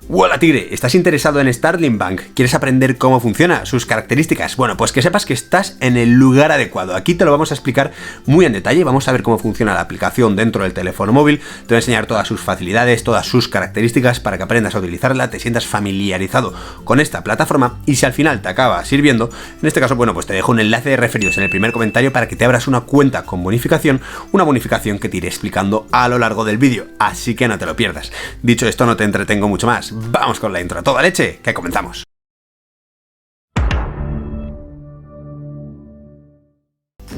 Hola Tigre, ¿estás interesado en Starling Bank? ¿Quieres aprender cómo funciona, sus características? Bueno, pues que sepas que estás en el lugar adecuado. Aquí te lo vamos a explicar muy en detalle, vamos a ver cómo funciona la aplicación dentro del teléfono móvil, te voy a enseñar todas sus facilidades, todas sus características para que aprendas a utilizarla, te sientas familiarizado con esta plataforma y si al final te acaba sirviendo, en este caso, bueno, pues te dejo un enlace de referidos en el primer comentario para que te abras una cuenta con bonificación, una bonificación que te iré explicando a lo largo del vídeo, así que no te lo pierdas. Dicho esto, no te entretengo mucho más. Vamos con la intro, a toda leche, que comenzamos.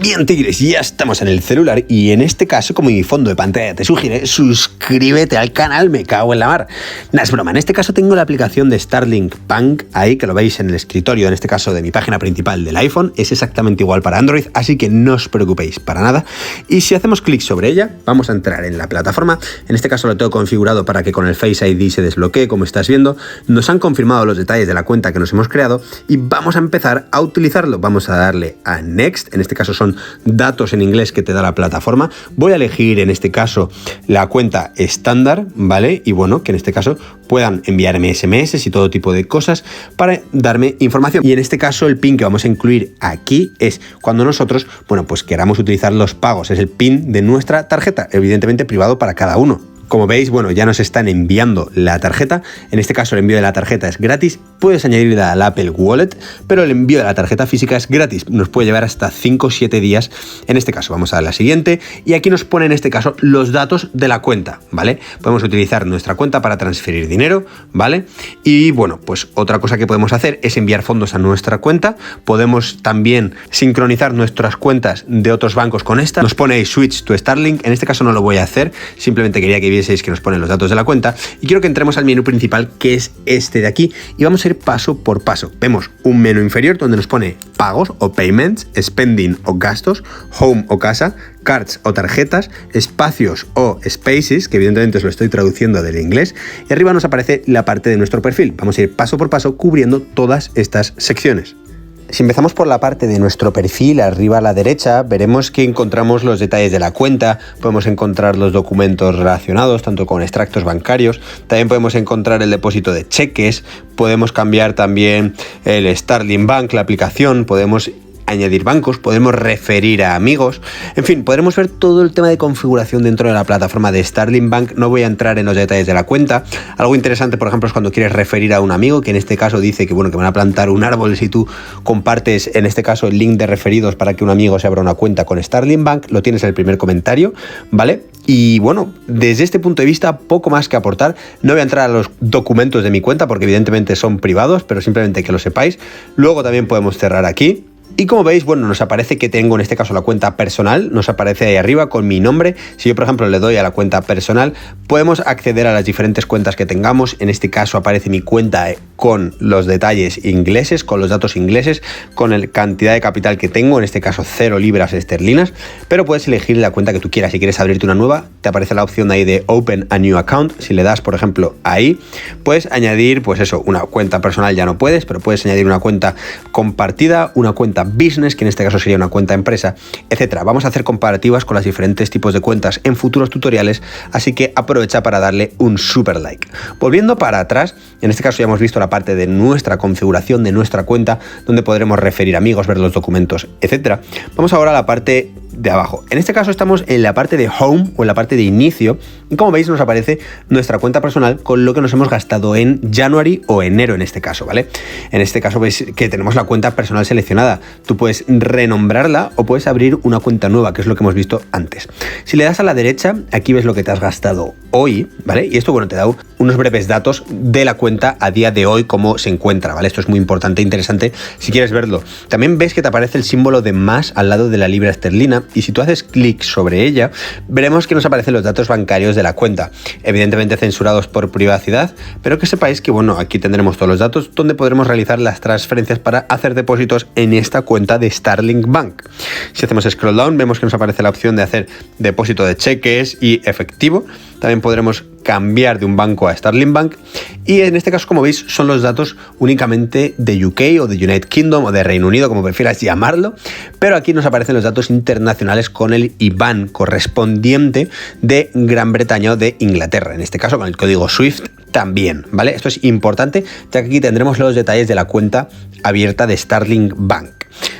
Bien Tigres, ya estamos en el celular y en este caso, como mi fondo de pantalla te sugiere, suscríbete al canal, me cago en la mar. No es broma, en este caso tengo la aplicación de Starling Bank ahí, que lo veis en el escritorio, en este caso de mi página principal del iPhone, es exactamente igual para Android, así que no os preocupéis para nada. Y si hacemos clic sobre ella, vamos a entrar en la plataforma, en este caso lo tengo configurado para que con el Face ID se desbloquee, como estás viendo, nos han confirmado los detalles de la cuenta que nos hemos creado y vamos a empezar a utilizarlo. Vamos a darle a Next, en este caso son datos en inglés que te da la plataforma. Voy a elegir en este caso la cuenta estándar, ¿vale? Y bueno, que en este caso puedan enviarme SMS y todo tipo de cosas para darme información. Y en este caso el PIN que vamos a incluir aquí es cuando nosotros, bueno, pues queramos utilizar los pagos. Es el PIN de nuestra tarjeta, evidentemente privado para cada uno. Como veis, bueno, ya nos están enviando la tarjeta. En este caso el envío de la tarjeta es gratis. Puedes añadirla al Apple Wallet, pero el envío de la tarjeta física es gratis. Nos puede llevar hasta 5 o 7 días. En este caso vamos a la siguiente y aquí nos pone en este caso los datos de la cuenta, ¿vale? Podemos utilizar nuestra cuenta para transferir dinero, ¿vale? Y bueno, pues otra cosa que podemos hacer es enviar fondos a nuestra cuenta. Podemos también sincronizar nuestras cuentas de otros bancos con esta. Nos pone ahí Switch to Starling. En este caso no lo voy a hacer. Simplemente quería que que nos ponen los datos de la cuenta y quiero que entremos al menú principal, que es este de aquí, y vamos a ir paso por paso. Vemos un menú inferior donde nos pone pagos o payments, spending o gastos, home o casa, cards o tarjetas, espacios o spaces, que evidentemente os lo estoy traduciendo del inglés, y arriba nos aparece la parte de nuestro perfil. Vamos a ir paso por paso cubriendo todas estas secciones. Si empezamos por la parte de nuestro perfil, arriba a la derecha, veremos que encontramos los detalles de la cuenta, podemos encontrar los documentos relacionados, tanto con extractos bancarios, también podemos encontrar el depósito de cheques, podemos cambiar también el Starling Bank, la aplicación, podemos añadir bancos, podemos referir a amigos, en fin, podremos ver todo el tema de configuración dentro de la plataforma de Starling Bank. No voy a entrar en los detalles de la cuenta. Algo interesante, por ejemplo, es cuando quieres referir a un amigo, que en este caso dice que bueno, que van a plantar un árbol si tú compartes, en este caso, el link de referidos para que un amigo se abra una cuenta con Starling Bank. Lo tienes en el primer comentario, ¿vale? Y bueno, desde este punto de vista, poco más que aportar. No voy a entrar a los documentos de mi cuenta porque evidentemente son privados, pero simplemente que lo sepáis. Luego también podemos cerrar aquí. Y como veis, bueno, nos aparece que tengo en este caso la cuenta personal, nos aparece ahí arriba con mi nombre. Si yo, por ejemplo, le doy a la cuenta personal, podemos acceder a las diferentes cuentas que tengamos. En este caso aparece mi cuenta con los detalles ingleses, con los datos ingleses, con la cantidad de capital que tengo, en este caso 0 libras esterlinas, pero puedes elegir la cuenta que tú quieras. Si quieres abrirte una nueva, te aparece la opción ahí de Open a New Account. Si le das, por ejemplo, ahí, puedes añadir, pues eso, una cuenta personal ya no puedes, pero puedes añadir una cuenta compartida, una cuenta business, que en este caso sería una cuenta empresa, etcétera. Vamos a hacer comparativas con los diferentes tipos de cuentas en futuros tutoriales, así que aprovecha para darle un super like. Volviendo para atrás, en este caso ya hemos visto la parte de nuestra configuración de nuestra cuenta, donde podremos referir amigos, ver los documentos, etcétera. Vamos ahora a la parte de abajo. En este caso estamos en la parte de home o en la parte de inicio y como veis nos aparece nuestra cuenta personal con lo que nos hemos gastado en January o enero en este caso, ¿vale? En este caso veis que tenemos la cuenta personal seleccionada. Tú puedes renombrarla o puedes abrir una cuenta nueva, que es lo que hemos visto antes. Si le das a la derecha, aquí ves lo que te has gastado hoy, ¿vale? Y esto, bueno, te da unos breves datos de la cuenta a día de hoy, cómo se encuentra, ¿vale? Esto es muy importante e interesante si quieres verlo. También ves que te aparece el símbolo de más al lado de la libra esterlina y si tú haces clic sobre ella, veremos que nos aparecen los datos bancarios de la cuenta, evidentemente censurados por privacidad, pero que sepáis que, bueno, aquí tendremos todos los datos donde podremos realizar las transferencias para hacer depósitos en esta cuenta de Starling Bank. Si hacemos scroll down, vemos que nos aparece la opción de hacer depósito de cheques y efectivo. También podremos cambiar de un banco a Starling Bank, y en este caso, como veis, son los datos únicamente de UK o de United Kingdom o de Reino Unido, como prefieras llamarlo, pero aquí nos aparecen los datos internacionales con el IBAN correspondiente de Gran Bretaña o de Inglaterra, en este caso con el código SWIFT también, ¿vale? Esto es importante, ya que aquí tendremos los detalles de la cuenta abierta de Starling Bank.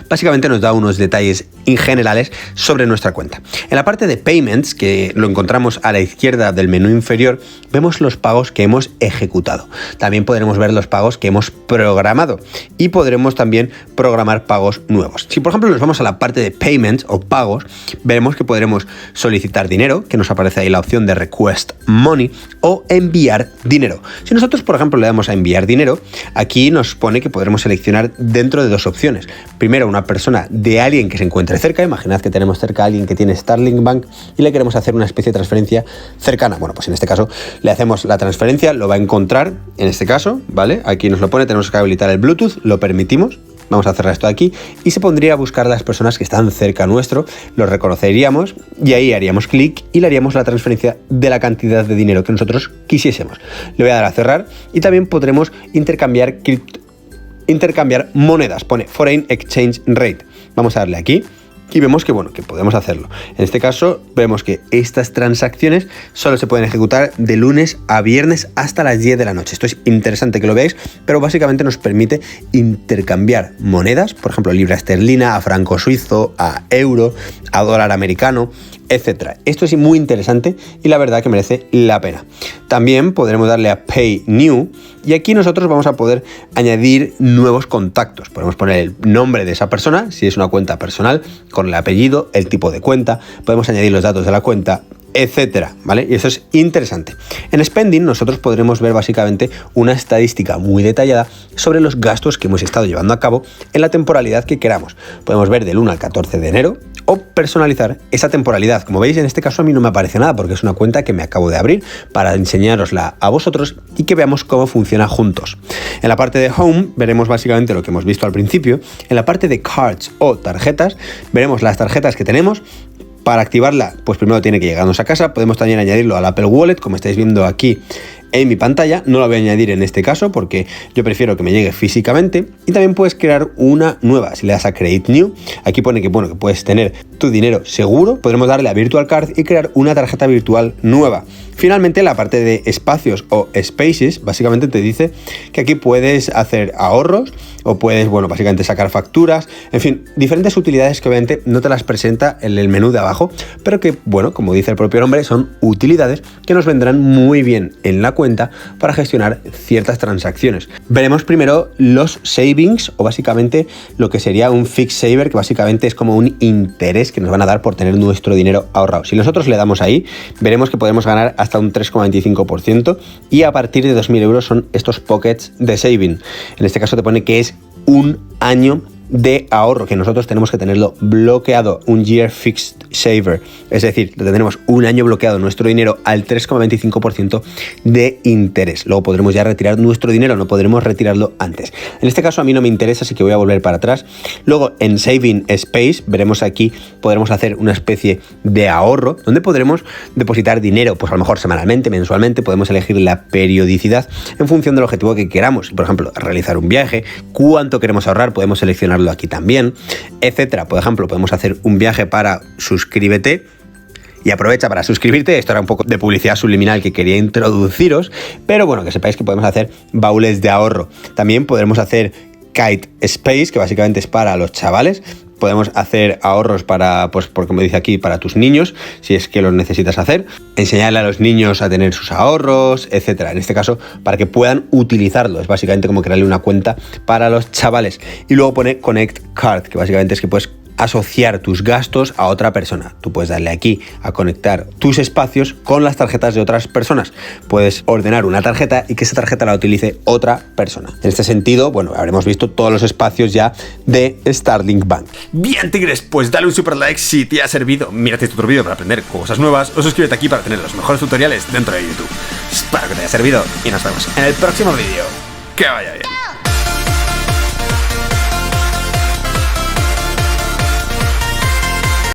Básicamente nos da unos detalles generales sobre nuestra cuenta. En la parte de Payments, que lo encontramos a la izquierda del menú inferior, vemos los pagos que hemos ejecutado. También podremos ver los pagos que hemos programado y podremos también programar pagos nuevos. Si por ejemplo nos vamos a la parte de Payments o pagos, veremos que podremos solicitar dinero, que nos aparece ahí la opción de Request Money, o enviar dinero. Si nosotros por ejemplo le damos a enviar dinero, aquí nos pone que podremos seleccionar dentro de dos opciones. Primero, una persona de alguien que se encuentre cerca. Imaginad que tenemos cerca a alguien que tiene Starling Bank y le queremos hacer una especie de transferencia cercana. Bueno, pues en este caso le hacemos la transferencia, lo va a encontrar en este caso, ¿vale? Aquí nos lo pone, tenemos que habilitar el Bluetooth, lo permitimos. Vamos a cerrar esto aquí y se pondría a buscar a las personas que están cerca nuestro, los reconoceríamos y ahí haríamos clic y le haríamos la transferencia de la cantidad de dinero que nosotros quisiésemos. Le voy a dar a cerrar y también podremos intercambiar monedas, pone Foreign Exchange Rate. Vamos a darle aquí y vemos que, bueno, que podemos hacerlo. En este caso vemos que estas transacciones solo se pueden ejecutar de lunes a viernes hasta las 10 de la noche. Esto es interesante que lo veáis, pero básicamente nos permite intercambiar monedas, por ejemplo, libra esterlina a franco suizo, a euro, a dólar americano, etcétera. Esto es muy interesante y la verdad que merece la pena. También podremos darle a Pay New y aquí nosotros vamos a poder añadir nuevos contactos. Podemos poner el nombre de esa persona, si es una cuenta personal, con el apellido, el tipo de cuenta, podemos añadir los datos de la cuenta, etcétera, ¿vale? Y eso es interesante. En Spending nosotros podremos ver básicamente una estadística muy detallada sobre los gastos que hemos estado llevando a cabo en la temporalidad que queramos. Podemos ver del 1 al 14 de enero o personalizar esa temporalidad. Como veis, en este caso a mí no me aparece nada porque es una cuenta que me acabo de abrir para enseñárosla a vosotros y que veamos cómo funciona juntos. En la parte de Home veremos básicamente lo que hemos visto al principio. En la parte de Cards o tarjetas veremos las tarjetas que tenemos. Para activarla, pues primero tiene que llegarnos a casa. Podemos también añadirlo al Apple Wallet, como estáis viendo aquí en mi pantalla. No la voy a añadir en este caso porque yo prefiero que me llegue físicamente. Y también puedes crear una nueva. Si le das a Create New, aquí pone que, bueno, que puedes tener tu dinero seguro. Podremos darle a Virtual Card y crear una tarjeta virtual nueva. Finalmente, la parte de espacios o spaces, básicamente te dice que aquí puedes hacer ahorros o puedes, bueno, básicamente sacar facturas, en fin, diferentes utilidades que obviamente no te las presenta en el menú de abajo, pero que, bueno, como dice el propio nombre, son utilidades que nos vendrán muy bien en la cuenta para gestionar ciertas transacciones. Veremos primero los savings o básicamente lo que sería un fixed saver, que básicamente es como un interés que nos van a dar por tener nuestro dinero ahorrado. Si nosotros le damos ahí, veremos que podemos ganar hasta un 3,25% y a partir de 2.000 euros son estos pockets de saving. En este caso te pone que es un año de ahorro, que nosotros tenemos que tenerlo bloqueado, un year fixed saver, es decir, tendremos un año bloqueado nuestro dinero al 3,25% de interés. Luego podremos ya retirar nuestro dinero, no podremos retirarlo antes. En este caso a mí no me interesa, así que voy a volver para atrás. Luego en Saving Space veremos aquí, podremos hacer una especie de ahorro donde podremos depositar dinero, pues a lo mejor semanalmente, mensualmente, podemos elegir la periodicidad en función del objetivo que queramos. Por ejemplo, realizar un viaje, cuánto queremos ahorrar, podemos seleccionar aquí también, etcétera. Por ejemplo, podemos hacer un viaje para suscríbete y aprovecha para suscribirte. Esto era un poco de publicidad subliminal que quería introduciros, pero bueno, que sepáis que podemos hacer baúles de ahorro. También podremos hacer Kite Space, que básicamente es para los chavales. Podemos hacer ahorros para, pues por como dice aquí, para tus niños, si es que los necesitas hacer. Enseñarle a los niños a tener sus ahorros, etcétera. En este caso, para que puedan utilizarlo. Es básicamente como crearle una cuenta para los chavales. Y luego pone Connect Card, que básicamente es que puedes asociar tus gastos a otra persona. Tú puedes darle aquí a conectar tus espacios con las tarjetas de otras personas. Puedes ordenar una tarjeta y que esa tarjeta la utilice otra persona. En este sentido, bueno, habremos visto todos los espacios ya de Starling Bank. Bien, tigres, pues dale un super like si te ha servido. Mírate este otro vídeo para aprender cosas nuevas o suscríbete aquí para tener los mejores tutoriales dentro de YouTube. Espero que te haya servido y nos vemos en el próximo vídeo. Que vaya bien.